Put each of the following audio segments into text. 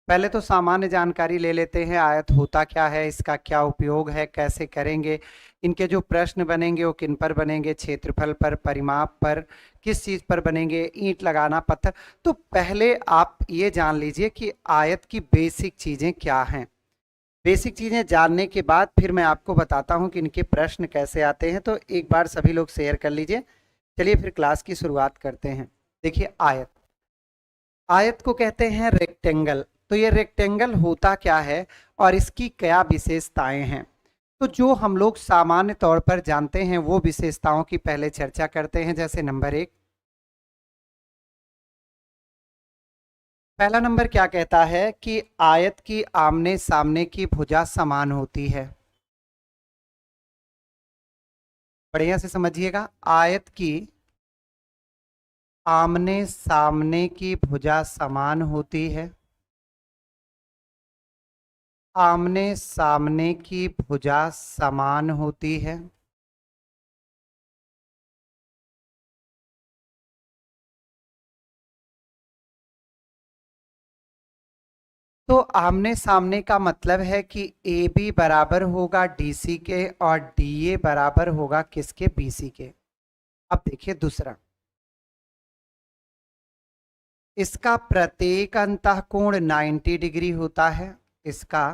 पहले तो सामान्य जानकारी ले लेते हैं, आयत होता क्या है, इसका क्या उपयोग है, कैसे करेंगे। इनके जो प्रश्न बनेंगे वो किन पर बनेंगे, क्षेत्रफल पर, परिमाप पर, किस चीज पर बनेंगे, ईंट लगाना, पत्थर। तो पहले आप ये जान लीजिए कि आयत की बेसिक चीजें क्या हैं। बेसिक चीजें जानने के बाद फिर मैं आपको बताता हूं कि इनके प्रश्न कैसे आते हैं। तो एक बार सभी लोग शेयर कर लीजिए। चलिए फिर क्लास की शुरुआत करते हैं। देखिए, आयत, आयत को कहते हैं रेक्टेंगल। तो ये रेक्टेंगल होता क्या है और इसकी क्या विशेषताएं हैं, तो जो हम लोग सामान्य तौर पर जानते हैं वो विशेषताओं की पहले चर्चा करते हैं। जैसे नंबर एक, पहला नंबर क्या कहता है कि आयत की आमने सामने की भुजा समान होती है। बढ़िया से समझिएगा, आयत की आमने सामने की भुजा समान होती है। आमने सामने की भुजा समान होती है। तो आमने सामने का मतलब है कि ए बी बराबर होगा डी सी के और डी ए बराबर होगा किसके, बी सी के। अब देखिए दूसरा, इसका प्रत्येक अंतःकोण 90 डिग्री होता है। इसका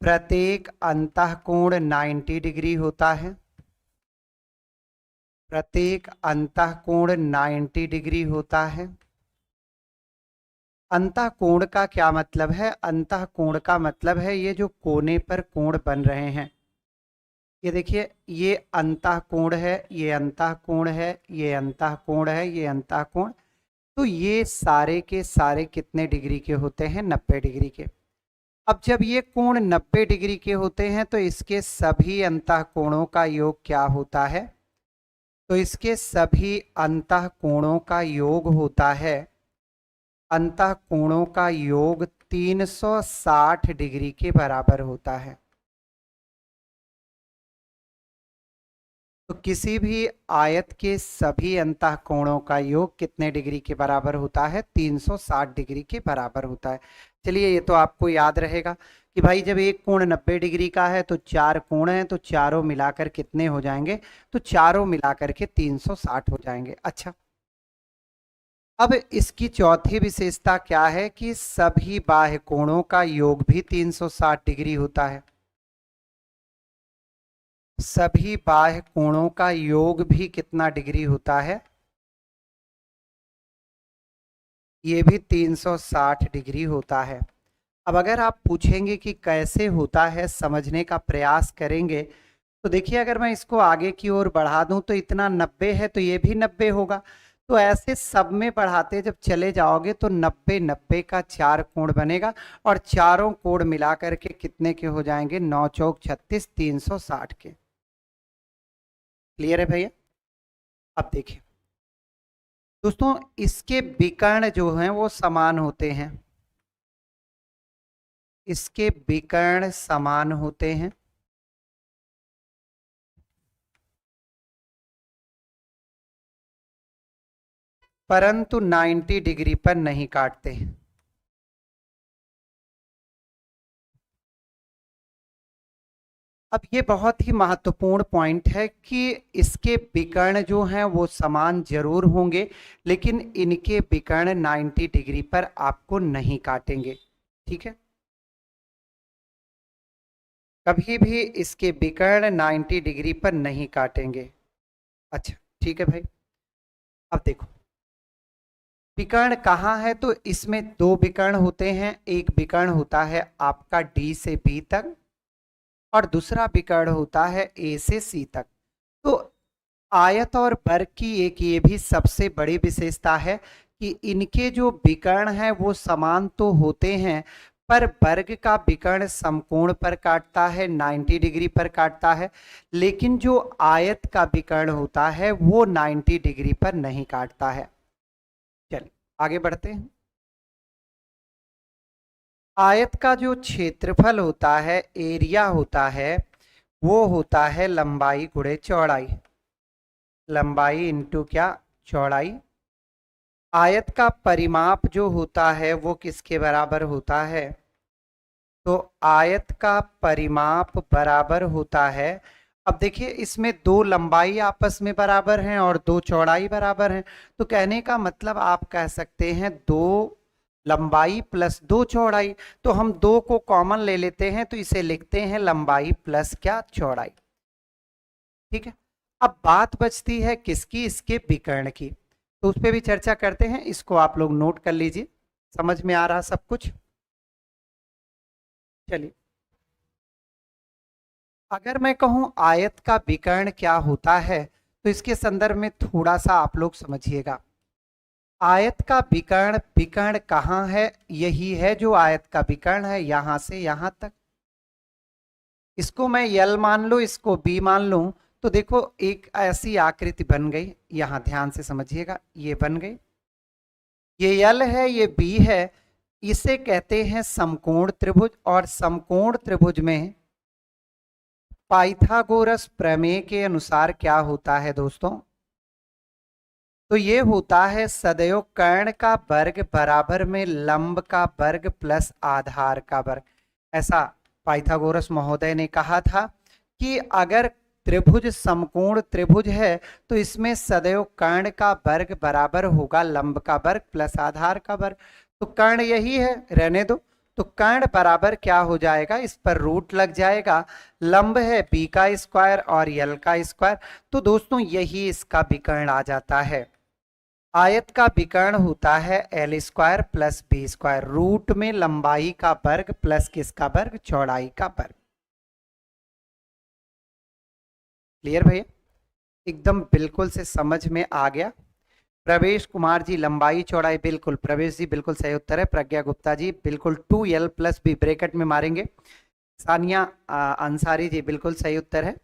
प्रत्येक अंतःकोण 90 डिग्री होता है। प्रत्येक अंतःकोण 90 डिग्री होता है। अंतःकोण का क्या मतलब है, अंतःकोण का मतलब है ये जो कोने पर कोण बन रहे हैं। ये देखिए, ये अंतःकोण है, ये अंतःकोण है, ये अंतःकोण है, ये अंतःकोण। तो ये सारे के सारे कितने डिग्री के होते हैं, 90 डिग्री के। अब जब ये कोण 90 डिग्री के होते हैं तो इसके सभी अंतःकोणों का योग क्या होता है, तो इसके सभी अंतःकोणों का योग होता है, अंतःकोणों का योग 360 डिग्री के बराबर होता है। तो किसी भी आयत के सभी अंतःकोणों का योग कितने डिग्री के बराबर होता है, 360 डिग्री के बराबर होता है। चलिए, ये तो आपको याद रहेगा कि भाई जब एक कोण 90 डिग्री का है तो चार कोण हैं, तो चारों मिलाकर कितने हो जाएंगे, तो चारों मिलाकर के 360 हो जाएंगे। अच्छा, अब इसकी चौथी विशेषता क्या है कि सभी बाह्य कोणों का योग भी 360 डिग्री होता है। सभी बाह्य कोणों का योग भी कितना डिग्री होता है, ये भी 360 डिग्री होता है। अब अगर आप पूछेंगे कि कैसे होता है, समझने का प्रयास करेंगे, तो देखिए अगर मैं इसको आगे की ओर बढ़ा दूं तो इतना 90 है तो ये भी 90 होगा। तो ऐसे सब में बढ़ाते जब चले जाओगे तो 90 90 का चार कोण बनेगा और चारों कोण मिलाकर के कितने के हो जाएंगे, 9 चौक 36, 360 के। क्लियर है भैया? अब देखिए दोस्तों, इसके विकर्ण जो हैं वो समान होते हैं। इसके विकर्ण समान होते हैं, परंतु 90 डिग्री पर नहीं काटते। अब ये बहुत ही महत्वपूर्ण पॉइंट है कि इसके विकर्ण जो हैं वो समान जरूर होंगे, लेकिन इनके विकर्ण 90 डिग्री पर आपको नहीं काटेंगे। ठीक है, कभी भी इसके विकर्ण 90 डिग्री पर नहीं काटेंगे। अच्छा, ठीक है भाई। अब देखो, विकर्ण कहाँ है, तो इसमें दो विकर्ण होते हैं। एक विकर्ण होता है आपका डी से बी तक और दूसरा विकर्ण होता है ए से सी तक। तो आयत और वर्ग की एक ये भी सबसे बड़ी विशेषता है कि इनके जो विकर्ण हैं वो समान तो होते हैं, पर वर्ग का विकर्ण समकोण पर काटता है, 90 डिग्री पर काटता है, लेकिन जो आयत का विकर्ण होता है वो 90 डिग्री पर नहीं काटता है। चलिए आगे बढ़ते हैं। आयत का जो क्षेत्रफल होता है, एरिया होता है, वो होता है लंबाई गुणे चौड़ाई। लंबाई इंटू क्या, चौड़ाई। आयत का परिमाप जो होता है वो किसके बराबर होता है? तो आयत का परिमाप बराबर होता है, अब देखिए इसमें दो लंबाई आपस में बराबर हैं और दो चौड़ाई बराबर हैं, तो कहने का मतलब आप कह सकते हैं दो लंबाई प्लस दो चौड़ाई। तो हम दो को कॉमन ले लेते हैं, तो इसे लिखते हैं लंबाई प्लस क्या, चौड़ाई। ठीक है। अब बात बचती है किसकी, इसके विकर्ण की, तो उस पर भी चर्चा करते हैं। इसको आप लोग नोट कर लीजिए, समझ में आ रहा सब कुछ? चलिए, अगर मैं कहूं आयत का विकर्ण क्या होता है, तो इसके संदर्भ में थोड़ा सा आप लोग समझिएगा। आयत का विकर्ण, विकर्ण कहाँ है? यही है जो आयत का विकर्ण है, यहां से यहां तक। इसको मैं यल मान लूं, इसको बी मान लूं, तो देखो एक ऐसी आकृति बन गई, यहां ध्यान से समझिएगा, ये बन गई, ये यल है, ये बी है, इसे कहते हैं समकोण त्रिभुज। और समकोण त्रिभुज में पाइथागोरस प्रमेय के अनुसार क्या होता है दोस्तों? तो ये होता है सदैव कर्ण का वर्ग बराबर में लंब का वर्ग प्लस आधार का वर्ग। ऐसा पाइथागोरस महोदय ने कहा था कि अगर त्रिभुज समकोण त्रिभुज है तो इसमें सदैव कर्ण का वर्ग बराबर होगा लंब का वर्ग प्लस आधार का वर्ग। तो कर्ण यही है, रहने दो। तो कर्ण बराबर क्या हो जाएगा, इस पर रूट लग जाएगा, लंब है बी का स्क्वायर और यल का स्क्वायर। तो दोस्तों यही इसका विकर्ण आ जाता है। आयत का विकर्ण होता है L square plus B square, root में लंबाई का वर्ग प्लस किसका वर्ग, चौड़ाई का वर्ग। क्लियर भैया? एकदम बिल्कुल से समझ में आ गया। प्रवेश कुमार जी लंबाई चौड़ाई, बिल्कुल प्रवेश जी बिल्कुल सही उत्तर है। प्रज्ञा गुप्ता जी बिल्कुल 2l प्लस बी ब्रैकेट में मारेंगे। सानिया अंसारी जी बिल्कुल सही उत्तर है।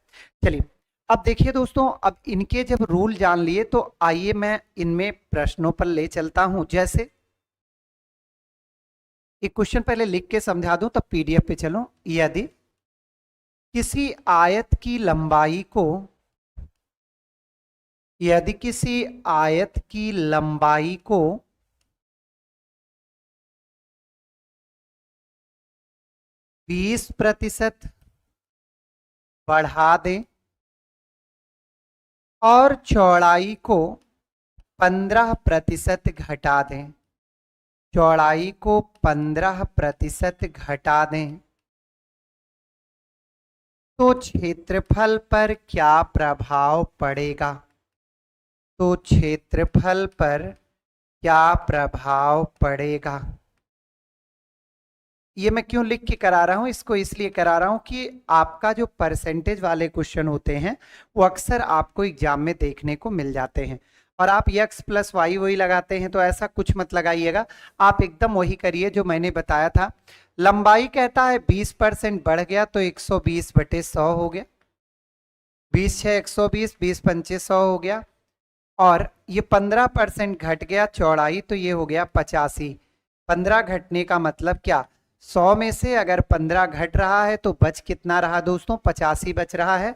चलिए, अब देखिए दोस्तों, अब इनके जब रूल जान लिए तो आइए मैं इनमें प्रश्नों पर ले चलता हूं। जैसे एक क्वेश्चन पहले लिख के समझा दूं तब पीडीएफ पे चलो। यदि किसी आयत की लंबाई को, यदि किसी आयत की लंबाई को 20% बढ़ा दें और चौड़ाई को 15% घटा दें, चौड़ाई को 15% घटा दें, तो क्षेत्रफल पर क्या प्रभाव पड़ेगा? तो क्षेत्रफल पर क्या प्रभाव पड़ेगा? ये मैं क्यों लिख के करा रहा हूं, इसको इसलिए करा रहा हूं कि आपका जो परसेंटेज वाले क्वेश्चन होते हैं वो अक्सर आपको एग्जाम में देखने को मिल जाते हैं। और आप x प्लस वाई वही लगाते हैं, तो ऐसा कुछ मत लगाइएगा। आप एकदम वही करिए जो मैंने बताया था। लंबाई कहता है 20% बढ़ गया तो 120/100 हो गया, 20 6 120, 20 पंचे 100 हो गया। और ये 15% घट गया चौड़ाई, तो ये हो गया 85। 15 घटने का मतलब क्या, 100 में से अगर 15 घट रहा है तो बच कितना रहा दोस्तों, 85 बच रहा है।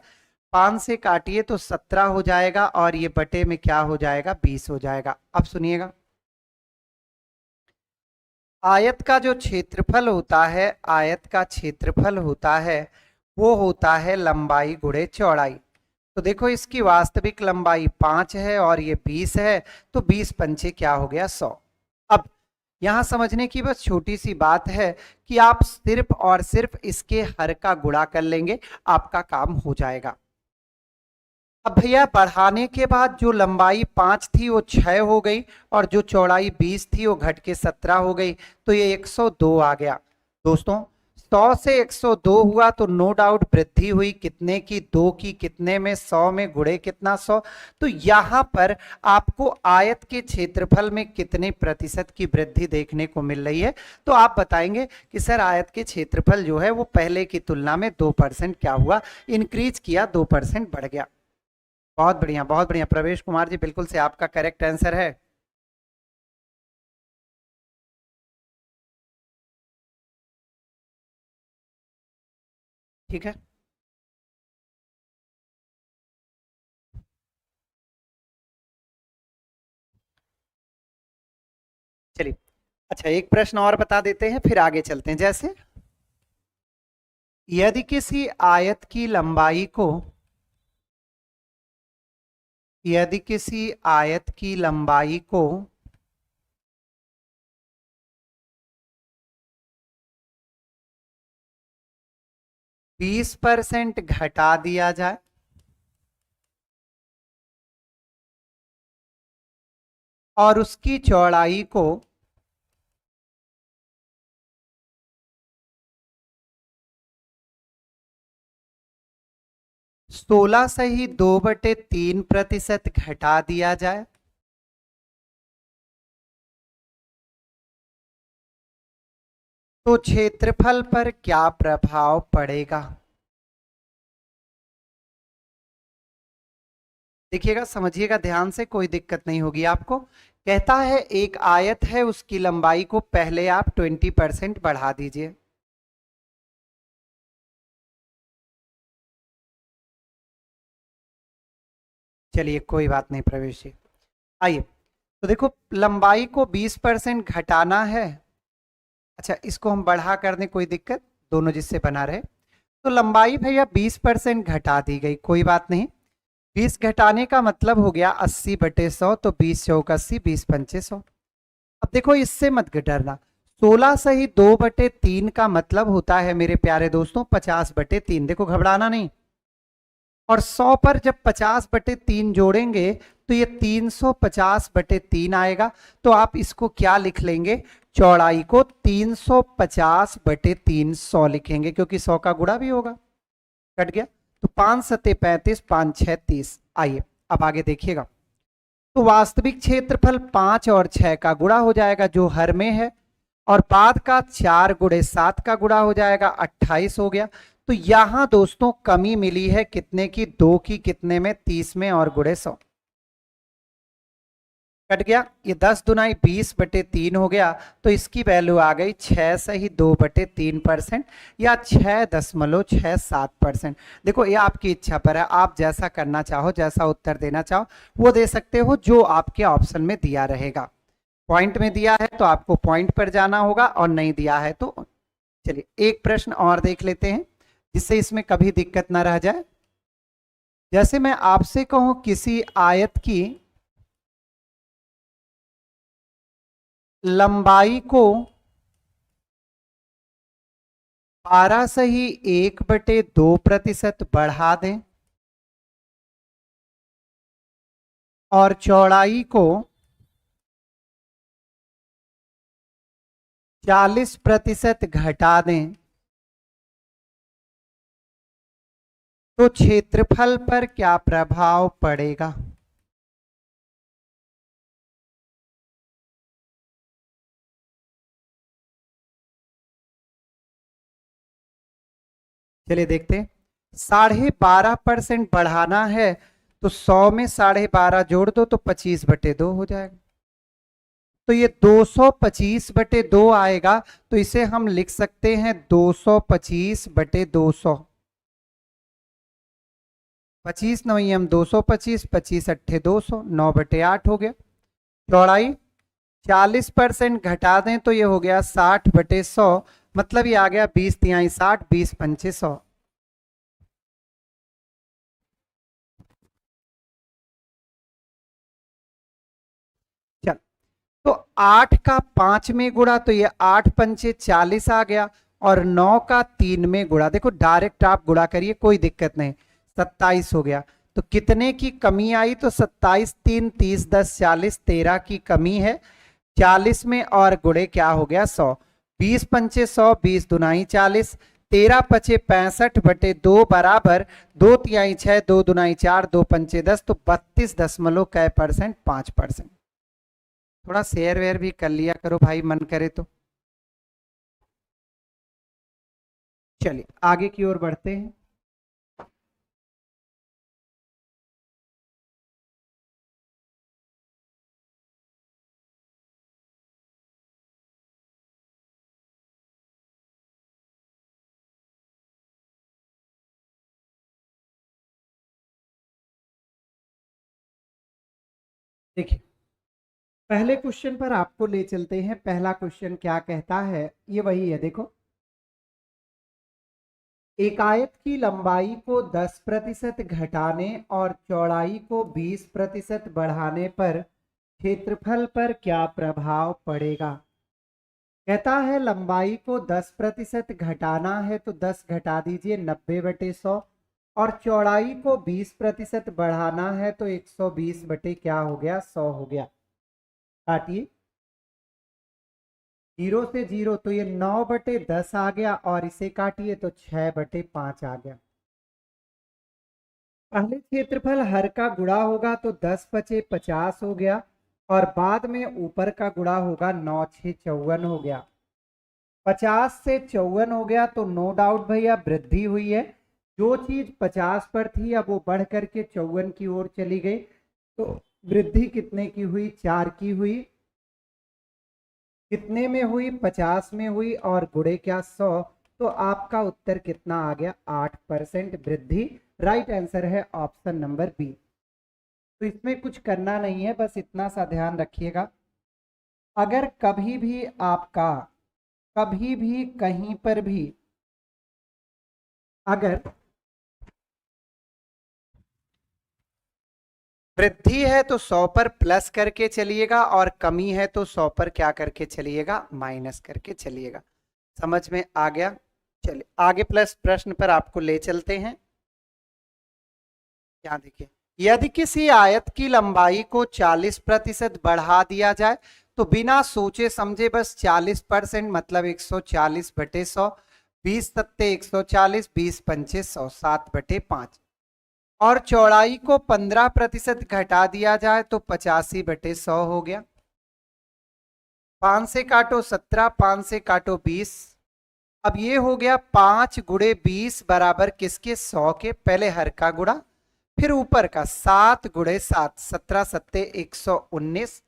5 से काटिए तो 17 हो जाएगा और ये बटे में क्या हो जाएगा, 20 हो जाएगा। अब सुनिएगा, आयत का जो क्षेत्रफल होता है, आयत का क्षेत्रफल होता है वो होता है लंबाई गुणे चौड़ाई। तो देखो इसकी वास्तविक लंबाई 5 है और ये 20 है, तो 20 पंचे क्या हो गया, 100। अब यहां समझने की बस छोटी सी बात है कि आप सिर्फ और सिर्फ इसके हर का गुणा कर लेंगे, आपका काम हो जाएगा। अब भैया बढ़ाने के बाद जो लंबाई 5 थी वो 6 हो गई और जो चौड़ाई 20 थी वो घट के 17 हो गई, तो ये 102 आ गया। दोस्तों 100 से 102 हुआ तो नो डाउट वृद्धि हुई कितने की, 2 की, कितने में, 100 में, गुणे कितना, 100। तो यहां पर आपको आयत के क्षेत्रफल में कितने प्रतिशत की वृद्धि देखने को मिल रही है? तो आप बताएंगे कि सर आयत के क्षेत्रफल जो है वो पहले की तुलना में 2% क्या हुआ, इंक्रीज किया, 2% बढ़ गया। बहुत बढ़िया, बहुत बढ़िया प्रवेश कुमार जी, बिल्कुल से आपका करेक्ट आंसर है। ठीक है, अच्छा, एक प्रश्न और बता देते हैं फिर आगे चलते हैं। जैसे यदि किसी आयत की लंबाई को, यदि किसी आयत की लंबाई को 20% घटा दिया जाए और उसकी चौड़ाई को 16 से ही 2/3% घटा दिया जाए, तो क्षेत्रफल पर क्या प्रभाव पड़ेगा? देखिएगा, समझिएगा ध्यान से, कोई दिक्कत नहीं होगी आपको। कहता है एक आयत है, उसकी लंबाई को पहले आप 20% बढ़ा दीजिए। चलिए कोई बात नहीं प्रवेश जी, आइए। तो देखो, लंबाई को 20% घटाना है। अच्छा, इसको हम बढ़ा कर दें, कोई दिक्कत, दोनों जिससे बना रहे। तो लंबाई भैया 20% घटा दी गई, कोई बात नहीं। 20 घटाने का मतलब हो गया 80/100, तो 20 × 80, 20×5 100। अब देखो, इससे मत डरना। 16 से ही 2/3 का मतलब होता है मेरे प्यारे दोस्तों 50/3। देखो, घबराना नहीं। और 100 पर जब 50/3 जोड़ेंगे तो ये 350/3 आएगा। तो आप इसको क्या लिख लेंगे? चौड़ाई को 350/300 लिखेंगे, क्योंकि 100 का गुणा भी होगा। कट गया। तो 5×7 = 35, 5×6 = 30। आइए अब आगे देखिएगा। तो वास्तविक क्षेत्रफल 5 और 6 का गुणा हो जाएगा, जो हर में है, और बाद का 4×7 का गुणा हो जाएगा, 28 हो गया। तो यहां दोस्तों कमी मिली है कितने की? 2 की। कितने में? 30 में, और ×100। कट गया। ये 10×20/3 हो गया। तो इसकी वैल्यू आ गई 6 से ही 2/3%, या 6.67%। देखो, ये आपकी इच्छा पर है, आप जैसा करना चाहो, जैसा उत्तर देना चाहो वो दे सकते हो, जो आपके ऑप्शन में दिया रहेगा। पॉइंट में दिया है तो आपको पॉइंट पर जाना होगा, और नहीं दिया है तो। चलिए एक प्रश्न और देख लेते हैं, जिससे इसमें कभी दिक्कत ना रह जाए। जैसे मैं आपसे कहूं किसी आयत की लंबाई को 12 से ही 1/2% बढ़ा दें और चौड़ाई को 40% घटा दें, तो क्षेत्रफल पर क्या प्रभाव पड़ेगा? चलिए देखते हैं। 12.5% बढ़ाना है, तो 100 में 12.5 जोड़ दो तो 25/2 हो जाएगा। तो ये 225/2 आएगा। तो इसे हम लिख सकते हैं 225/200। 25 9 225, 25 8 200, 9/8 हो गया। चौड़ाई 40% घटा दें तो ये हो गया 60/100। मतलब ये आ गया 20×3 = 60, 20×5 = 100। चल, तो 8 का 5 में गुणा, तो ये 8×5 = 40 आ गया। और 9 का 3 में गुणा, देखो डायरेक्ट आप गुणा करिए, कोई दिक्कत नहीं, 27 हो गया। तो कितने की कमी आई? तो 27 3 30 10 40, 13 की कमी है। 40 में और गुणे क्या हो गया? 100। 20×5 = 100, 20×2 = 40, 13×5 = 65/2 बराबर 2×3 = 6, 2×2 = 4, 2×5 = 10, तो 32 दशमलव कै परसेंट? 5%। थोड़ा शेयर वेयर भी कर लिया करो भाई, मन करे तो। चलिए आगे की ओर बढ़ते हैं। देखिए, पहले क्वेश्चन पर आपको ले चलते हैं। पहला क्वेश्चन क्या कहता है, ये वही है, देखो। एक आयत की लंबाई को 10% घटाने और चौड़ाई को 20% बढ़ाने पर क्षेत्रफल पर क्या प्रभाव पड़ेगा। कहता है लंबाई को 10% घटाना है तो 10 घटा दीजिए 90/100, और चौड़ाई को 20% बढ़ाना है तो 120 बटे क्या हो गया, 100 हो गया। काटिए, 0 से 0 तो ये 9/10 आ गया, और इसे काटिए तो 6/5 आ गया। पहले क्षेत्रफल हर का गुणा होगा तो 10 बचे 50 हो गया, और बाद में ऊपर का गुणा होगा 9 6 54 हो गया। 50 से 54 हो गया तो नो डाउट भैया वृद्धि हुई है। जो चीज 50 पर थी अब वो बढ़ करके 54 की ओर चली गई, तो वृद्धि कितने की हुई, 4 की हुई। कितने में हुई, 50 में हुई, और गुणे क्या, 100। तो आपका उत्तर कितना आ गया, 8% वृद्धि। राइट आंसर है ऑप्शन नंबर बी। तो इसमें कुछ करना नहीं है, बस इतना सा ध्यान रखिएगा। अगर कभी भी आपका, कभी भी कहीं पर भी अगर वृद्धि है तो 100 पर प्लस करके चलिएगा, और कमी है तो 100 पर क्या करके चलिएगा, माइनस करके चलिएगा। समझ में आ गया। चलिए आगे प्लस प्रश्न पर आपको ले चलते हैं। क्या देखिए, यदि किसी आयत की लंबाई को 40% बढ़ा दिया जाए तो बिना सोचे समझे बस 40% मतलब 140/100, 20 सत्ते 140, 20 पंचे 100, 7/5। और चौड़ाई को 15% घटा दिया जाए तो 85/100 हो गया। 5 से काटो 17, 5 से काटो 20। अब ये हो गया 5 गुणे 20 बराबर किसके, 100 के। पहले हर का गुणा, फिर ऊपर का 7 गुणे 7, 17 सत्ते 119।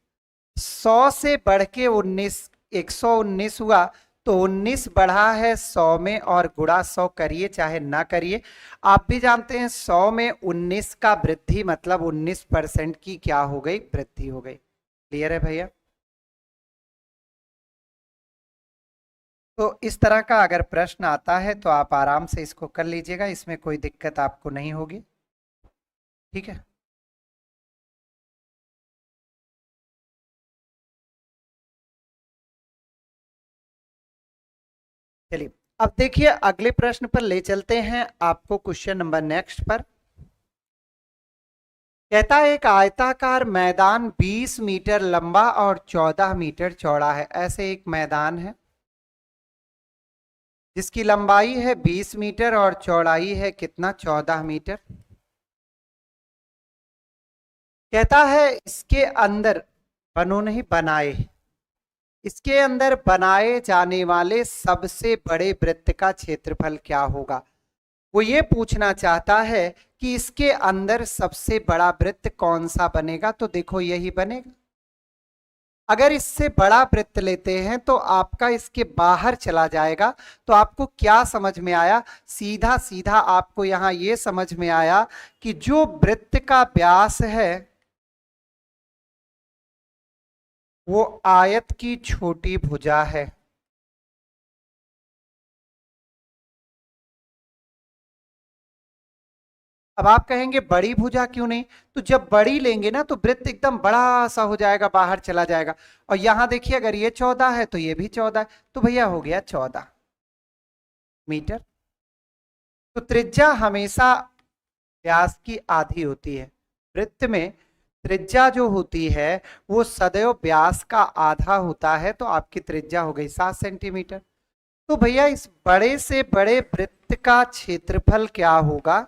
100 से बढ़ के 19, 119 हुआ, तो 19 बढ़ा है 100 में, और गुणा 100 करिए चाहे ना करिए। आप भी जानते हैं 100 में 19 का वृद्धि मतलब 19% की क्या हो गई, वृद्धि हो गई। क्लियर है भैया। तो इस तरह का अगर प्रश्न आता है तो आप आराम से इसको कर लीजिएगा, इसमें कोई दिक्कत आपको नहीं होगी। ठीक है। चलिए अब देखिए अगले प्रश्न पर ले चलते हैं आपको, क्वेश्चन नंबर नेक्स्ट पर। कहता है एक आयताकार मैदान 20 मीटर लंबा और 14 मीटर चौड़ा है। ऐसे एक मैदान है जिसकी लंबाई है 20 मीटर और चौड़ाई है कितना, 14 मीटर। कहता है इसके अंदर, बनो नहीं बनाए, इसके अंदर बनाए जाने वाले सबसे बड़े वृत्त का क्षेत्रफल क्या होगा। वो ये पूछना चाहता है कि इसके अंदर सबसे बड़ा वृत्त कौन सा बनेगा। तो देखो यही बनेगा। अगर इससे बड़ा वृत्त लेते हैं तो आपका इसके बाहर चला जाएगा। तो आपको क्या समझ में आया, सीधा सीधा आपको यहां यह समझ में आया कि जो वृत्त का व्यास है वो आयत की छोटी भुजा है। अब आप कहेंगे बड़ी भुजा क्यों नहीं, तो जब बड़ी लेंगे ना तो वृत्त एकदम बड़ा सा हो जाएगा, बाहर चला जाएगा। और यहां देखिए अगर ये 14 है तो ये भी 14 है, तो भैया हो गया 14 मीटर। तो त्रिज्या हमेशा व्यास की आधी होती है। वृत्त में त्रिज्या जो होती है वो सदैव व्यास का आधा होता है। तो आपकी त्रिज्या हो गई 7 सेंटीमीटर। तो भैया इस बड़े से बड़े वृत्त का क्षेत्रफल क्या होगा।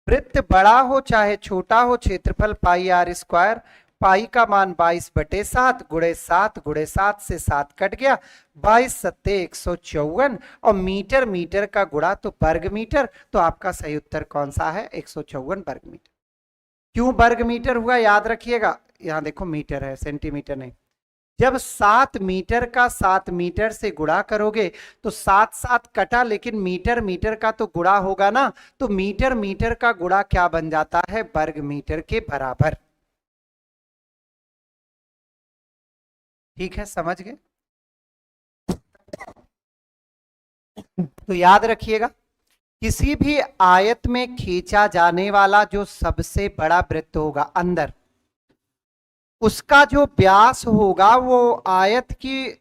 वृत्त बड़ा हो चाहे छोटा हो, क्षेत्रफल पाई आर स्क्वायर। पाई का मान 22/7 गुणे 7 गुणे 7 से 7 कट गया, 22 सत्ते 154, और मीटर मीटर का गुणा तो वर्ग मीटर। तो आपका सही उत्तर कौन सा है, 154 वर्ग मीटर। क्यों वर्ग मीटर हुआ याद रखिएगा, यहां देखो मीटर है, सेंटीमीटर नहीं। जब 7 मीटर का 7 मीटर से गुणा करोगे तो 7 7 कटा, लेकिन मीटर मीटर का तो गुणा होगा ना। तो मीटर मीटर का गुणा क्या बन जाता है, वर्ग मीटर के बराबर। ठीक है, समझ गए? तो याद रखिएगा, किसी भी आयत में खींचा जाने वाला जो सबसे बड़ा वृत्त होगा अंदर, उसका जो व्यास होगा वो आयत की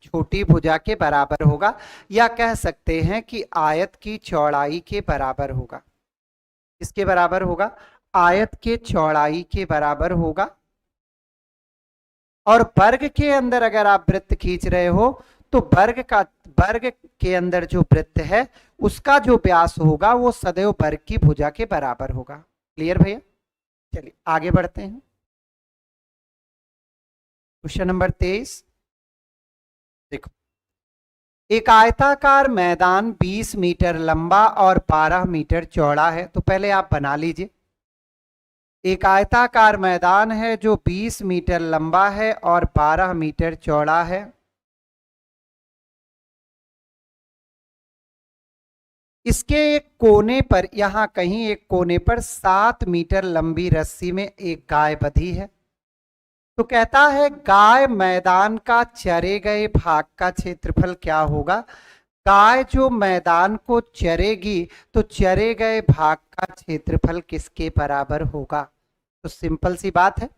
छोटी भुजा के बराबर होगा, या कह सकते हैं कि आयत की चौड़ाई के बराबर होगा। किसके बराबर होगा? आयत के चौड़ाई के बराबर होगा। और वर्ग के अंदर अगर आप वृत्त खींच रहे हो तो वर्ग के अंदर जो वृत्त है उसका जो व्यास होगा वो सदैव वर्ग की भुजा के बराबर होगा। क्लियर भैया? चलिए आगे बढ़ते हैं। क्वेश्चन नंबर 23 देखो, एक आयताकार मैदान 20 मीटर लंबा और 12 मीटर चौड़ा है। तो पहले आप बना लीजिए, एक आयताकार मैदान है जो 20 मीटर लंबा है और 12 मीटर चौड़ा है। इसके एक कोने पर, यहां कहीं एक कोने पर 7 मीटर लंबी रस्सी में एक गाय बंधी है। तो कहता है गाय मैदान का चरे गए भाग का क्षेत्रफल क्या होगा? गाय जो मैदान को चरेगी तो चरे गए भाग का क्षेत्रफल किसके बराबर होगा? तो सिंपल सी बात है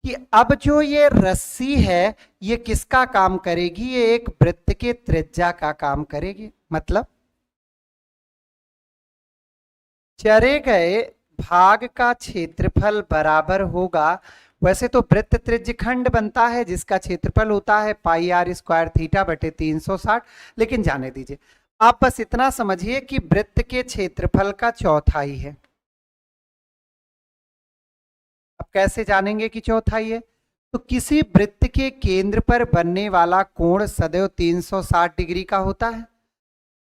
कि अब जो ये रस्सी है ये किसका काम करेगी? ये एक वृत्त के त्रिज्या का काम करेगी। मतलब चरे गए भाग का क्षेत्रफल बराबर होगा, वैसे तो वृत्त त्रिज्यखंड बनता है जिसका क्षेत्रफल होता है पाई आर स्क्वायर थीटा बटे 360, लेकिन जाने दीजिए। आप बस इतना समझिए कि वृत्त के क्षेत्रफल का चौथाई है। अब कैसे जानेंगे कि चौथाई है? तो किसी वृत्त के केंद्र पर बनने वाला कोण सदैव 360 डिग्री का होता है,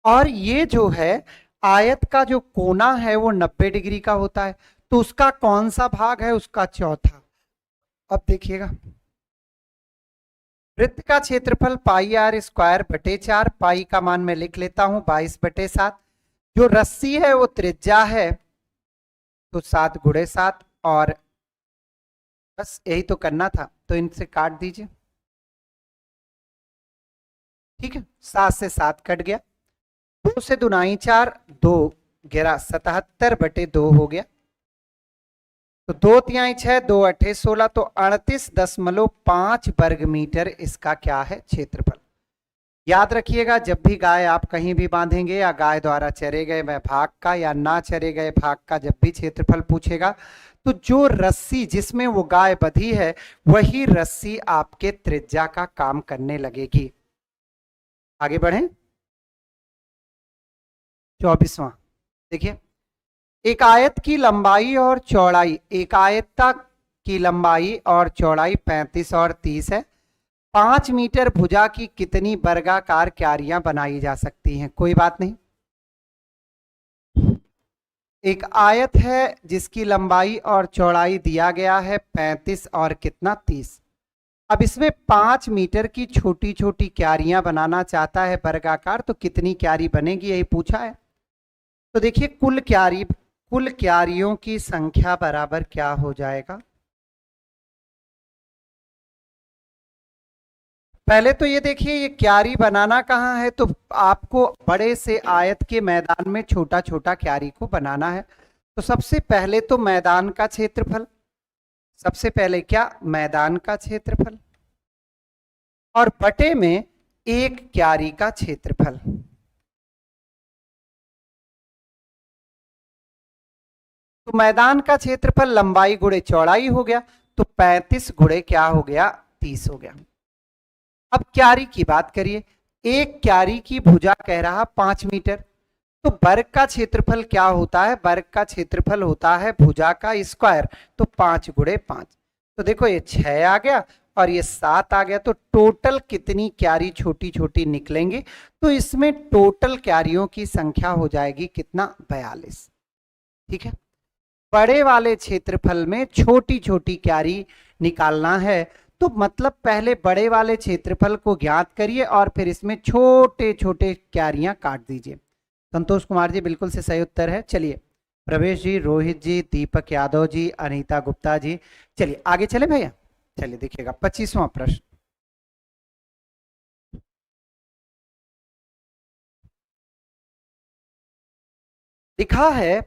और ये जो है आयत का जो कोना है वो 90 डिग्री का होता है। तो उसका कौन सा भाग है? उसका चौथा। अब देखिएगा, वृत्त का क्षेत्रफल पाई आर स्क्वायर बटे 4, पाई का मान मैं लिख लेता हूं 22 बटे 7। जो रस्सी है वो त्रिज्या है तो 7 गुणे 7, और बस यही तो करना था, तो इनसे काट दीजिए। ठीक है, 7 से 7 कट गया, 2 से दुनाई 4, 2 11 77 बटे 2 हो गया। तो 2 तिहाई 6, 2 अठे 16, तो 38.5 वर्ग मीटर इसका क्या है? क्षेत्रफल। याद रखिएगा, जब भी गाय आप कहीं भी बांधेंगे या गाय द्वारा चरे गए भाग का या ना चरे गए भाग का जब भी क्षेत्रफल पूछेगा तो जो रस्सी जिसमें वो गाय बंधी है वही रस्सी आपके त्रिज्या का काम करने लगेगी। आगे बढ़ें। 24वां देखिए, एक आयत की लंबाई और चौड़ाई, एक आयत की लंबाई और चौड़ाई 35 और 30 है। 5 मीटर भुजा की कितनी वर्गाकार क्यारियां बनाई जा सकती हैं? कोई बात नहीं, एक आयत है जिसकी लंबाई और चौड़ाई दिया गया है 35 और कितना 30। अब इसमें 5 मीटर की छोटी छोटी क्यारियां बनाना चाहता है वर्गाकार, तो कितनी क्यारी बनेगी यही पूछा है। तो देखिए कुल क्यारियों की संख्या बराबर क्या हो जाएगा? पहले तो ये देखिए, ये क्यारी बनाना कहाँ है? तो आपको बड़े से आयत के मैदान में छोटा छोटा क्यारी को बनाना है। तो सबसे पहले तो मैदान का क्षेत्रफल, सबसे पहले क्या? मैदान का क्षेत्रफल, और बटे में एक क्यारी का क्षेत्रफल। तो मैदान का क्षेत्रफल लंबाई गुणे चौड़ाई हो गया, तो 35 गुणे क्या हो गया? 30 हो गया। अब क्यारी की बात करिए, एक क्यारी की भुजा कह रहा 5 मीटर, तो वर्ग का क्षेत्रफल क्या होता है? वर्ग का क्षेत्रफल होता है भुजा का स्क्वायर, तो 5 गुणे 5। तो देखो ये 6 आ गया और ये 7 आ गया, तो टोटल कितनी क्यारी छोटी छोटी निकलेंगी? तो इसमें टोटल क्यारियों की संख्या हो जाएगी कितना? 42। ठीक है, बड़े वाले क्षेत्रफल में छोटी छोटी क्यारी निकालना है, तो मतलब पहले बड़े वाले क्षेत्रफल को ज्ञात करिए और फिर इसमें छोटे छोटे क्यारियां काट दीजिए। संतोष कुमार जी बिल्कुल से सही उत्तर है। चलिए प्रवेश जी, रोहित जी, दीपक यादव जी, अनीता गुप्ता जी, चलिए आगे चले भैया। चलिए देखिएगा 25वां प्रश्न। लिखा है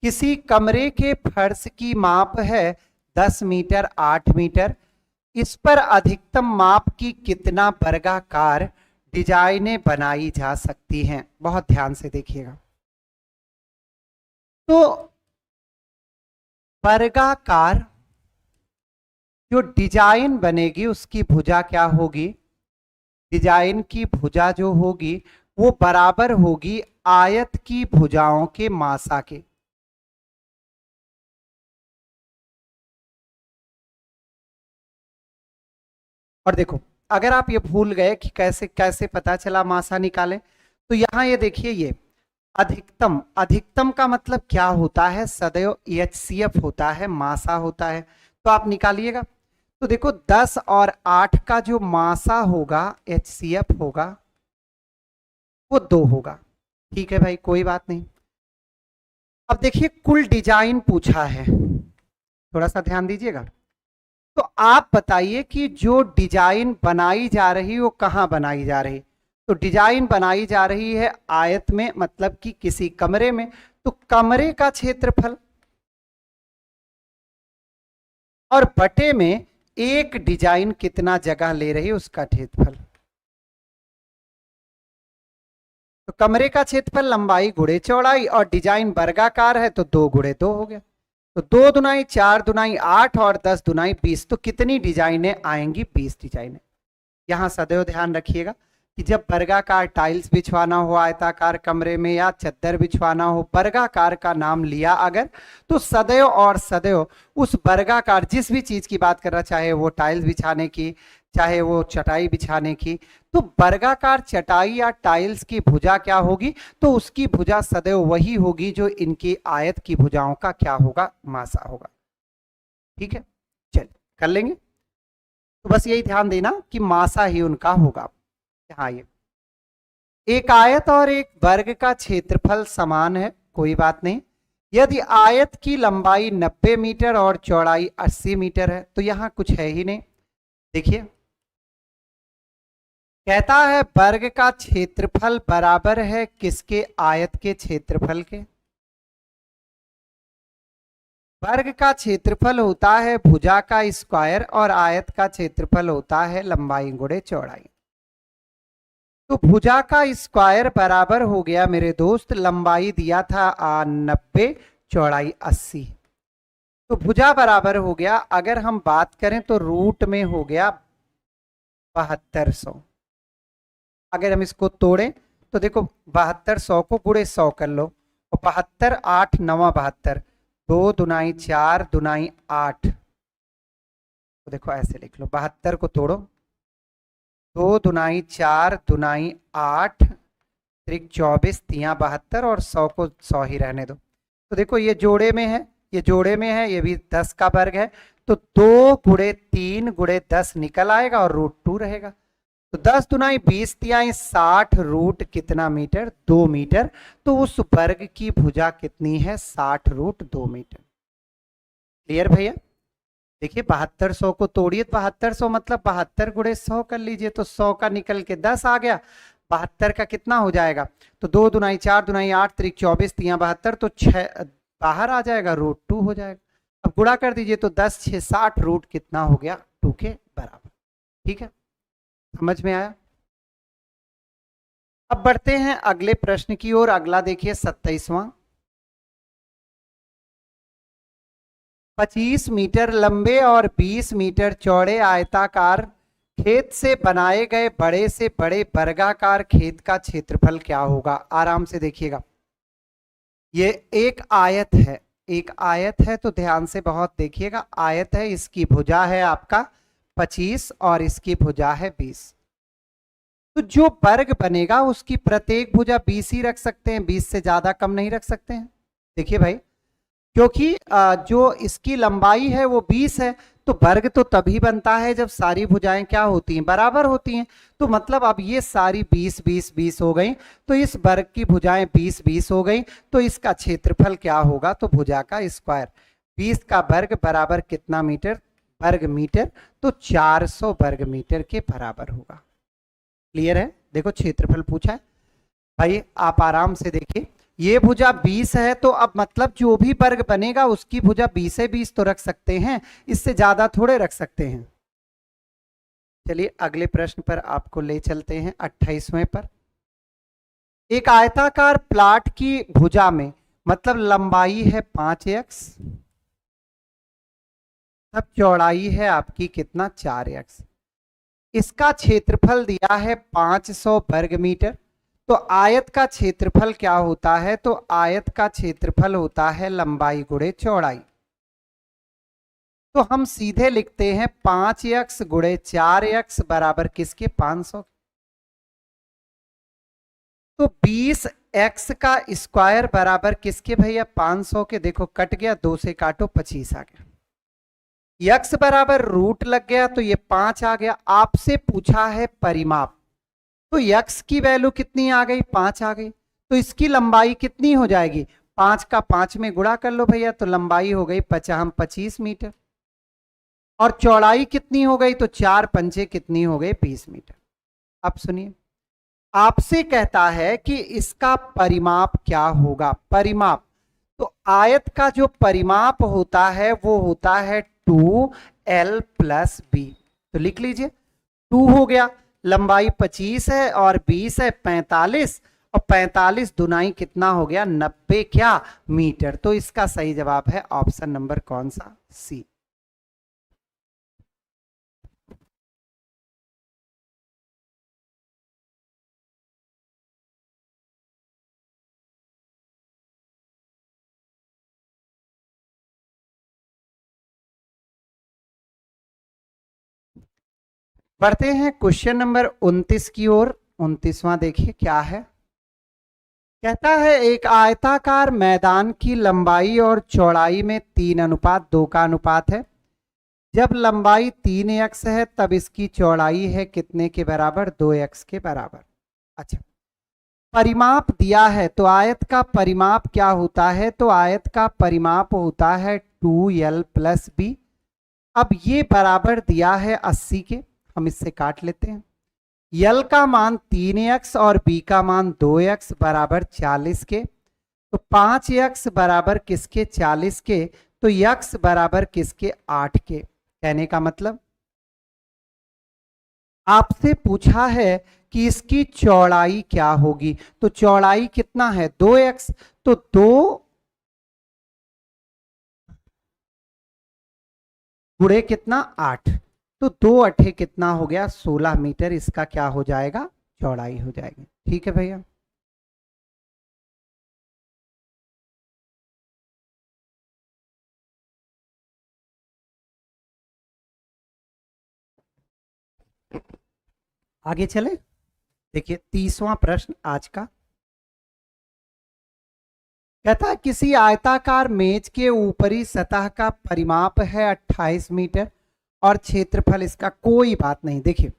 किसी कमरे के फर्श की माप है 10 मीटर 8 मीटर, इस पर अधिकतम माप की कितना वर्गाकार डिजाइनें बनाई जा सकती हैं। बहुत ध्यान से देखिएगा। तो वर्गाकार जो डिजाइन बनेगी उसकी भुजा क्या होगी? डिजाइन की भुजा जो होगी वो बराबर होगी आयत की भुजाओं के मासा के। और देखो, अगर आप ये भूल गए कि कैसे कैसे पता चला मासा निकालें, तो यहां ये देखिए, ये अधिकतम, अधिकतम का मतलब क्या होता है? सदैव एचसीएफ होता है, मासा होता है। तो आप निकालिएगा। तो देखो 10 और 8 का जो मासा होगा, एचसीएफ होगा, वो 2 होगा। ठीक है भाई, कोई बात नहीं। अब देखिए कुल डिजाइन पूछा है, थोड़ा सा ध्यान दीजिएगा। तो आप बताइए कि जो डिजाइन बनाई जा रही है वो कहां बनाई जा रही? तो डिजाइन बनाई जा रही है आयत में, मतलब कि किसी कमरे में। तो कमरे का क्षेत्रफल और बटे में एक डिजाइन कितना जगह ले रही है उसका क्षेत्रफल। तो कमरे का क्षेत्रफल लंबाई गुणे चौड़ाई और डिजाइन वर्गाकार है तो 2 गुणे 2 हो गया। तो 2 दुनाई 4 दुनाई 8 और 10 दुनाई 20। तो कितनी डिजाइनें आएंगी? 20 डिजाइनें। यहां सदैव ध्यान रखिएगा कि जब वर्गाकार टाइल्स बिछवाना हो आयताकार कमरे में या चद्दर बिछवाना हो, वर्गाकार का नाम लिया अगर, तो सदैव और सदैव उस वर्गाकार, जिस भी चीज की बात कर रहा, चाहे वो टाइल्स बिछाने की, चाहे वो चटाई बिछाने की, तो वर्गाकार चटाई या टाइल्स की भुजा क्या होगी? तो उसकी भुजा सदैव वही होगी जो इनकी आयत की भुजाओं का क्या होगा? मासा होगा। ठीक है, चलिए कर लेंगे। तो बस यही ध्यान देना कि मासा ही उनका होगा। हाँ, ये एक आयत और एक वर्ग का क्षेत्रफल समान है, कोई बात नहीं। यदि आयत की लंबाई 90 मीटर और चौड़ाई 80 मीटर है, तो यहां कुछ है ही नहीं। देखिए, कहता है वर्ग का क्षेत्रफल बराबर है किसके? आयत के क्षेत्रफल के। वर्ग का क्षेत्रफल होता है भुजा का स्क्वायर और आयत का क्षेत्रफल होता है लंबाई गुणे चौड़ाई। तो भुजा का स्क्वायर बराबर हो गया मेरे दोस्त, लंबाई दिया था 90, चौड़ाई 80। तो भुजा बराबर हो गया, अगर हम बात करें तो रूट में हो गया 7200। अगर हम इसको तोड़ें तो देखो 7200 को गुणे 100 कर लो, और 72 8 9 72, 2 दुनाई 4 दुनाई 8। तो देखो ऐसे लिख लो, 72 को तोड़ो, 2 दुनाई 4 दुनाई 8 त्रिक 24 तिया 72, और 100 को 100 ही रहने दो। तो देखो ये जोड़े में है, ये जोड़े में है, ये भी 10 का वर्ग है। तो 2 गुणे 3 गुणे 10 निकल आएगा और रूट 2 रहेगा। तो 10 दुनाई 20 तियाई 60, रूट कितना मीटर? 2 मीटर। तो उस वर्ग की भुजा कितनी है? 60 रूट 2 मीटर। क्लियर भैया? देखिए 7200 को तोड़िए, 7200 मतलब 72 गुणे 100 कर लीजिए, तो 100 का निकल के 10 आ गया। 72 का कितना हो जाएगा? तो 2 दुनाई 4 दुनाई 8 त्रिक 24 तिया 72, तो 6 बाहर आ जाएगा, रूट 2 हो जाएगा। अब गुणा कर दीजिए तो 10 6 60, रूट कितना हो गया? 2 के बराबर। ठीक है, समझ में आया? अब बढ़ते हैं अगले प्रश्न की ओर। अगला देखिए 27वां। 25 मीटर लंबे और 20 मीटर चौड़े आयताकार खेत से बनाए गए बड़े से बड़े वर्गाकार खेत का क्षेत्रफल क्या होगा? आराम से देखिएगा, ये एक आयत है, एक आयत है, तो ध्यान से बहुत देखिएगा। आयत है, इसकी भुजा है आपका 25 और इसकी भुजा है 20। तो जो वर्ग बनेगा उसकी प्रत्येक भुजा 20 ही रख सकते हैं, 20 से ज्यादा कम नहीं रख सकते हैं। देखिए भाई, क्योंकि जो इसकी लंबाई है वो 20 है, तो वर्ग तो तभी बनता है जब सारी भुजाएं क्या होती हैं? बराबर होती हैं। तो मतलब अब ये सारी 20 20 20 हो गई, तो इस वर्ग की भुजाएं 20 20 हो गई, तो इसका क्षेत्रफल क्या होगा? तो भुजा का स्क्वायर, 20 का वर्ग बराबर कितना मीटर? वर्ग मीटर, तो 400 वर्ग मीटर के बराबर होगा। क्लियर है? देखो क्षेत्रफल पूछा है भाई, आप आराम से देखिए, ये भुजा 20 है, तो अब मतलब जो भी वर्ग बनेगा उसकी भुजा 20 से 20 तो रख सकते हैं, इससे ज्यादा थोड़े रख सकते हैं। चलिए अगले प्रश्न पर आपको ले चलते हैं, 28वें पर। एक आयताकार प्लाट की भुजा में मतलब लंबाई है 5x, तब चौड़ाई है आपकी कितना 4x। इसका क्षेत्रफल दिया है 500 वर्ग मीटर। तो आयत का क्षेत्रफल क्या होता है? तो आयत का क्षेत्रफल होता है लंबाई गुणे चौड़ाई। तो हम सीधे लिखते हैं 5x गुणे 4x बराबर किसके? 500। तो 20x का स्क्वायर बराबर किसके भैया? 500 के। देखो कट गया, 2 से काटो 25 आ गया। यक्स बराबर रूट लग गया तो ये 5 आ गया। आपसे पूछा है परिमाप, तो यक्स की वैल्यू कितनी आ गई? 5 आ गई। तो इसकी लंबाई कितनी हो जाएगी? 5 का 5 में गुणा कर लो भैया, तो लंबाई हो गई 25 मीटर। और चौड़ाई कितनी हो गई? तो 4 पंचे कितनी हो गई? 20 मीटर। अब सुनिए, आपसे कहता है कि इसका परिमाप क्या होगा। परिमाप, तो आयत का जो परिमाप होता है वो होता है 2l प्लस बी। तो लिख लीजिए 2 हो गया, लंबाई 25 है और 20 है 45, और 45 दुनाई कितना हो गया? 90 क्या मीटर। तो इसका सही जवाब है ऑप्शन नंबर कौन सा? सी। बढ़ते हैं क्वेश्चन नंबर 29 की ओर। 29वां देखिए क्या है। कहता है एक आयताकार मैदान की लंबाई और चौड़ाई में 3:2 का अनुपात है। जब लंबाई 3x है तब इसकी चौड़ाई है कितने के बराबर? 2x के बराबर। अच्छा, परिमाप दिया है, तो आयत का परिमाप क्या होता है? तो आयत का परिमाप होता है 2l प्लस बी। अब ये बराबर दिया है 80 के, हम इससे काट लेते हैं। यल का मान 3x और b का मान 2x बराबर 40 के। तो 5x बराबर किसके? 40 के। तो x बराबर किसके? 8 के। कहने का मतलब आपसे पूछा है कि इसकी चौड़ाई क्या होगी। तो चौड़ाई कितना है? 2x। तो 2 गुणे कितना? 8। तो 2 अठे कितना हो गया? 16 मीटर। इसका क्या हो जाएगा? चौड़ाई हो जाएगी। ठीक है भैया। आगे चले, देखिए 30वां प्रश्न आज का। कहता है किसी आयताकार मेज के ऊपरी सतह का परिमाप है 28 मीटर और क्षेत्रफल इसका कोई बात नहीं। देखिए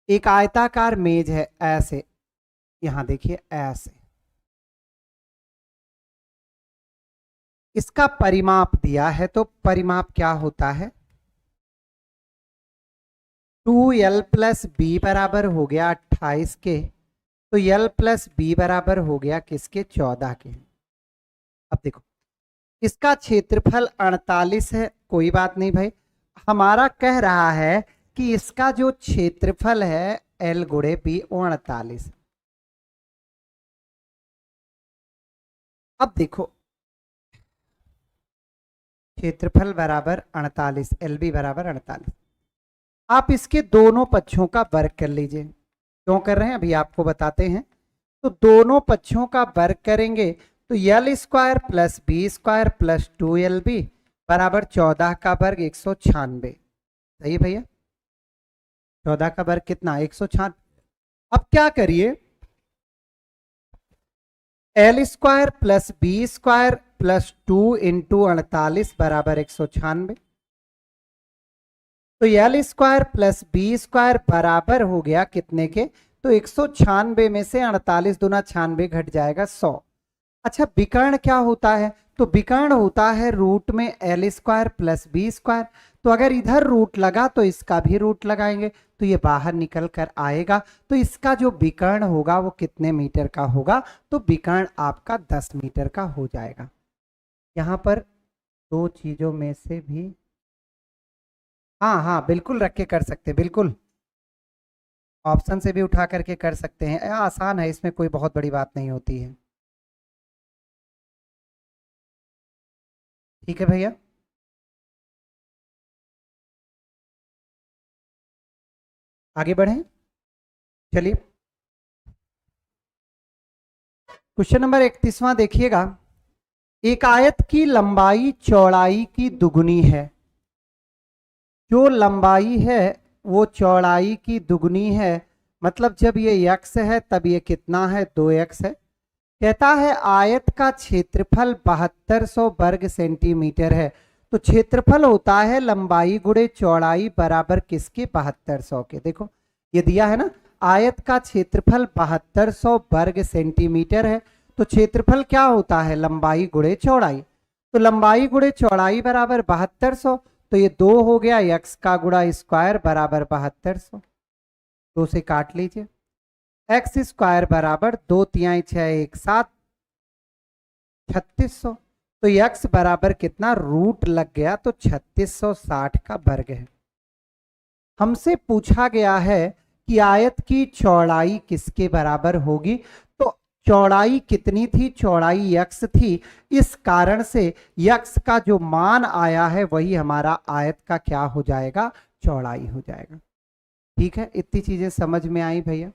एक आयताकार मेज है ऐसे, यहां देखिए ऐसे, इसका परिमाप दिया है। तो परिमाप क्या होता है? 2l प्लस बी बराबर हो गया 28 के। तो l प्लस बी बराबर हो गया किसके? 14 के। अब देखो इसका क्षेत्रफल 48 है, कोई बात नहीं भाई, हमारा कह रहा है कि इसका जो क्षेत्रफल है l गुणे बी वो 48। अब देखो क्षेत्रफल बराबर 48, एल बी बराबर 48। आप इसके दोनों पक्षों का वर्ग कर लीजिए। क्यों कर रहे हैं अभी आपको बताते हैं। तो दोनों पक्षों का वर्ग करेंगे तो L square plus B square plus 2lb बराबर 14 का वर्ग 196। सही भैया, 14 का वर्ग कितना? 196। अब क्या करिए, L square plus B square plus 2 into 48 बराबर 196। तो L square plus B square बराबर हो गया कितने के? तो 196 में से 48 दूना 96 घट जाएगा 100। अच्छा विकर्ण क्या होता है? तो विकर्ण होता है रूट में L square plus B square. तो अगर इधर रूट लगा तो इसका भी रूट लगाएंगे, तो ये बाहर निकल कर आएगा। तो इसका जो विकर्ण होगा वो कितने मीटर का होगा? तो विकर्ण आपका 10 मीटर का हो जाएगा। यहाँ पर दो चीजों में से भी, हाँ हाँ बिल्कुल रख के कर सकते हैं, बिल्कुल ऑप्शन से भी उठा करके कर सकते हैं, आसान है, इसमें कोई बहुत बड़ी बात नहीं होती है। ठीक है भैया, आगे बढ़ें। चलिए क्वेश्चन नंबर 31वां देखिएगा। एक आयत की लंबाई चौड़ाई की दुगुनी है। जो लंबाई है वो चौड़ाई की दुगुनी है, मतलब जब ये x है तब ये कितना है? 2x है। कहता है आयत का क्षेत्रफल 7200 वर्ग सेंटीमीटर है। तो क्षेत्रफल होता है लंबाई गुणे चौड़ाई बराबर किसके? 7200 के। देखो ये दिया है ना, आयत का क्षेत्रफल 7200 वर्ग सेंटीमीटर है। तो क्षेत्रफल क्या होता है? लंबाई गुणे चौड़ाई। तो लंबाई गुणे चौड़ाई बराबर 7200, तो ये 2 हो गया, x का गुणा स्क्वायर बराबर 7200, 2 से काट लीजिए। एक्स स्क्वायर बराबर 2 तिहाई 6 1 7, 3600। तो x बराबर कितना? रूट लग गया, तो 3660 का वर्ग है। हमसे पूछा गया है कि आयत की चौड़ाई किसके बराबर होगी? तो चौड़ाई कितनी थी? चौड़ाई x थी, इस कारण से x का जो मान आया है वही हमारा आयत का क्या हो जाएगा? चौड़ाई हो जाएगा। ठीक है, इतनी चीजें समझ में आई भैया?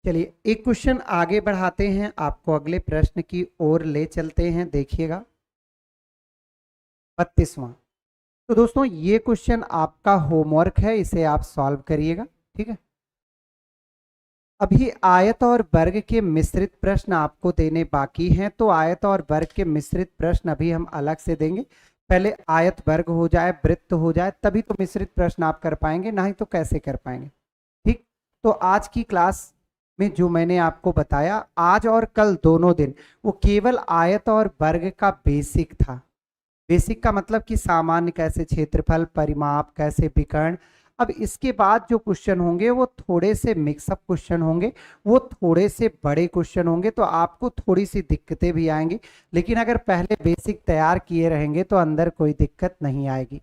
चलिए एक क्वेश्चन आगे बढ़ाते हैं, आपको अगले प्रश्न की ओर ले चलते हैं। देखिएगा 32वां। तो दोस्तों ये क्वेश्चन आपका होमवर्क है, इसे आप सॉल्व करिएगा। ठीक है, अभी आयत और वर्ग के मिश्रित प्रश्न आपको देने बाकी हैं, तो आयत और वर्ग के मिश्रित प्रश्न अभी हम अलग से देंगे। पहले आयत वर्ग हो जाए, वृत्त हो जाए, तभी तो मिश्रित प्रश्न आप कर पाएंगे, नहीं तो कैसे कर पाएंगे। ठीक, तो आज की क्लास में जो मैंने आपको बताया, आज और कल दोनों दिन, वो केवल आयत और वर्ग का बेसिक था। बेसिक का मतलब कि सामान्य कैसे, क्षेत्रफल, परिमाप कैसे, विकर्ण। अब इसके बाद जो क्वेश्चन होंगे वो थोड़े से मिक्सअप क्वेश्चन होंगे, वो थोड़े से बड़े क्वेश्चन होंगे, तो आपको थोड़ी सी दिक्कतें भी आएंगी। लेकिन अगर पहले बेसिक तैयार किए रहेंगे तो अंदर कोई दिक्कत नहीं आएगी।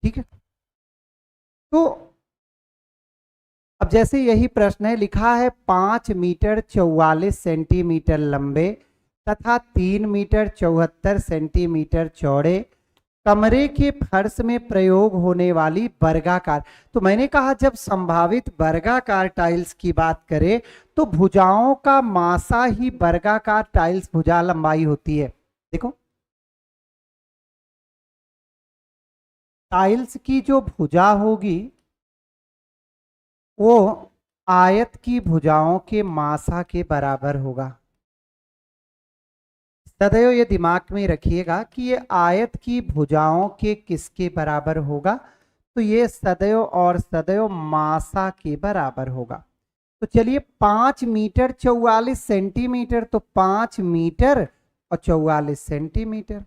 ठीक है, तो अब जैसे यही प्रश्न है, लिखा है 5 मीटर 44 सेंटीमीटर लंबे तथा 3 मीटर 74 सेंटीमीटर चौड़े कमरे के फर्श में प्रयोग होने वाली वर्गाकार। तो मैंने कहा जब संभावित वर्गाकार टाइल्स की बात करें तो भुजाओं का मासा ही वर्गाकार टाइल्स भुजा लंबाई होती है। देखो टाइल्स की जो भुजा होगी वो आयत की भुजाओं के मासा के बराबर होगा। सदैव ये दिमाग में रखिएगा कि ये आयत की भुजाओं के किसके बराबर होगा? तो ये सदैव और सदैव मासा के बराबर होगा। तो चलिए 5 मीटर 44 सेंटीमीटर, तो 5 मीटर और 44 सेंटीमीटर,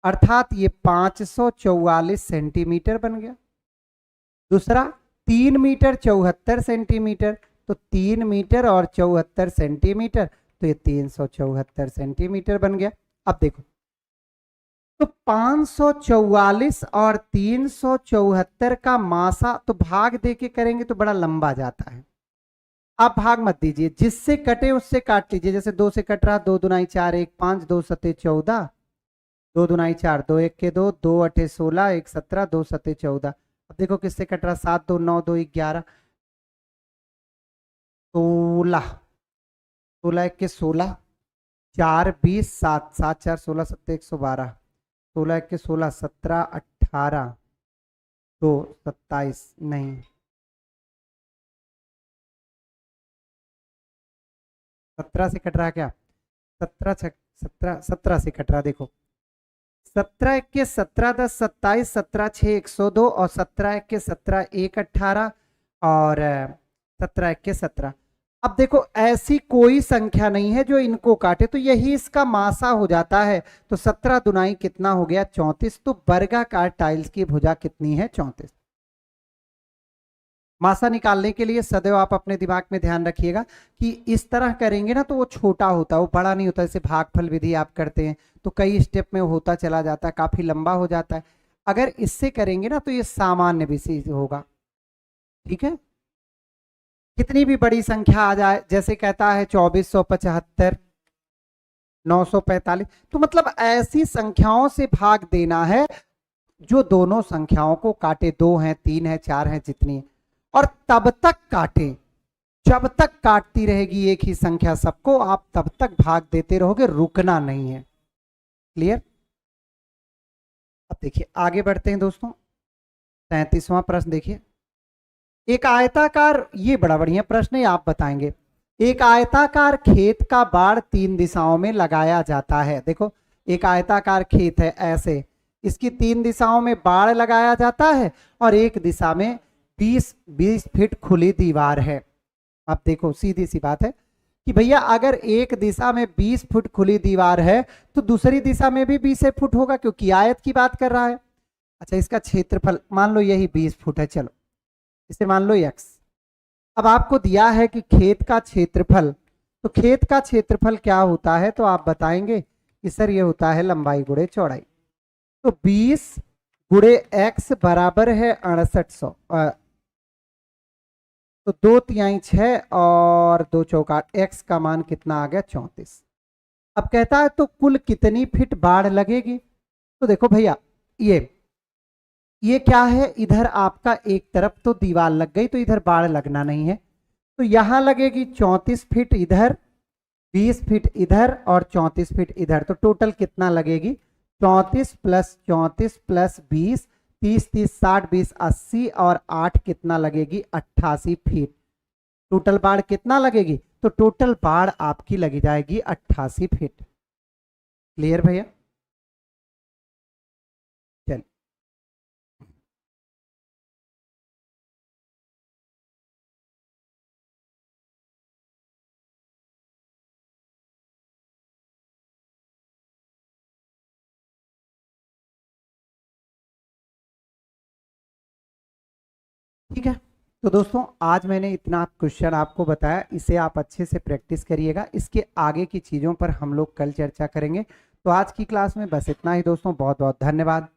अर्थात ये 544 सेंटीमीटर बन गया। दूसरा 3 मीटर 74 सेंटीमीटर, तो 3 मीटर और 74 सेंटीमीटर, तो ये 374 सेंटीमीटर बन गया। अब देखो तो 544 और 374 का मासा तो भाग देके करेंगे तो बड़ा लंबा जाता है। आप भाग मत दीजिए, जिससे कटे उससे काट लीजिए। जैसे 2 से कट रहा, 2 दूनाई 4 1 5, 2 सते 14, 2 दूनाई 4, 2 1 के 2, 2 अठे 16, 1 17, 2 सते 14। अब देखो किससे कट रहा, 7 2 9 2 11, 16, 16 1 के 16, 4 20, 7 7 4 16 7 112, 16 1 के 16, 17 18, 2 27, नहीं 17 से कट रहा क्या? 17 से कट रहा। देखो 17 1 के 17 10 27, 17 6 102 और 17 1 के 17 1 18 और 17 1 के 17। अब देखो ऐसी कोई संख्या नहीं है जो इनको काटे, तो यही इसका मासा हो जाता है। तो 17 दुनाई कितना हो गया 34। तो वर्गाकार टाइल्स की भुजा कितनी है 34। मासा निकालने के लिए सदैव आप अपने दिमाग में ध्यान रखिएगा कि इस तरह करेंगे ना तो वो छोटा होता है, वो बड़ा नहीं होता। जैसे भागफल विधि आप करते हैं तो कई स्टेप में होता चला जाता है, काफी लंबा हो जाता है। अगर इससे करेंगे ना तो ये सामान्य विधि होगा। ठीक है, कितनी भी बड़ी संख्या आ जाए, जैसे कहता है 2475, 945, तो मतलब ऐसी संख्याओं से भाग देना है जो दोनों संख्याओं को काटे, 2 हैं 3 है 4 है जितनी है, और तब तक काटे जब तक काटती रहेगी एक ही संख्या सबको, आप तब तक भाग देते रहोगे, रुकना नहीं है। क्लियर। अब देखिए आगे बढ़ते हैं दोस्तों, 33वां प्रश्न देखिए। एक आयताकार, ये बड़ा बढ़िया प्रश्न है, आप बताएंगे। एक आयताकार खेत का बाड़ 3 दिशाओं में लगाया जाता है। देखो एक आयताकार खेत है ऐसे, इसकी 3 दिशाओं में बाड़ लगाया जाता है और एक दिशा में 20 फीट खुली दीवार है। अब देखो सीधी सी बात है कि भैया अगर एक दिशा में 20 फुट खुली दीवार है तो दूसरी दिशा में भी 20 फुट होगा, क्योंकि आयत की बात कर रहा है। अच्छा, इसका क्षेत्रफल मान लो यही 20 फुट है, चलो इसे मान लो x। अब आपको दिया है कि खेत का क्षेत्रफल, तो खेत का क्षेत्रफल क्या होता है, तो आप बताएंगे कि सर ये होता है लंबाई गुणे चौड़ाई। तो 20 गुणे x बराबर है 6800, तो 2 तिहाई 6 और 2 चौका, x का मान कितना आ गया 34। अब कहता है तो कुल कितनी फीट बाढ़ लगेगी। तो देखो भैया ये क्या है, इधर आपका एक तरफ तो दीवार लग गई तो इधर बाढ़ लगना नहीं है, तो यहां लगेगी 34 फीट इधर, 20 फीट इधर और 34 फीट इधर। तो टोटल कितना लगेगी 34 प्लस 34 प्लस 20, 30 30 60 20 80 और 8 कितना लगेगी 88 फीट। टोटल बाढ़ कितना लगेगी, तो टोटल बाढ़ आपकी लगी जाएगी 88 फीट। क्लियर भैया। चल ठीक है, तो दोस्तों आज मैंने इतना क्वेश्चन आपको बताया, इसे आप अच्छे से प्रैक्टिस करिएगा। इसके आगे की चीज़ों पर हम लोग कल चर्चा करेंगे। तो आज की क्लास में बस इतना ही दोस्तों, बहुत बहुत धन्यवाद।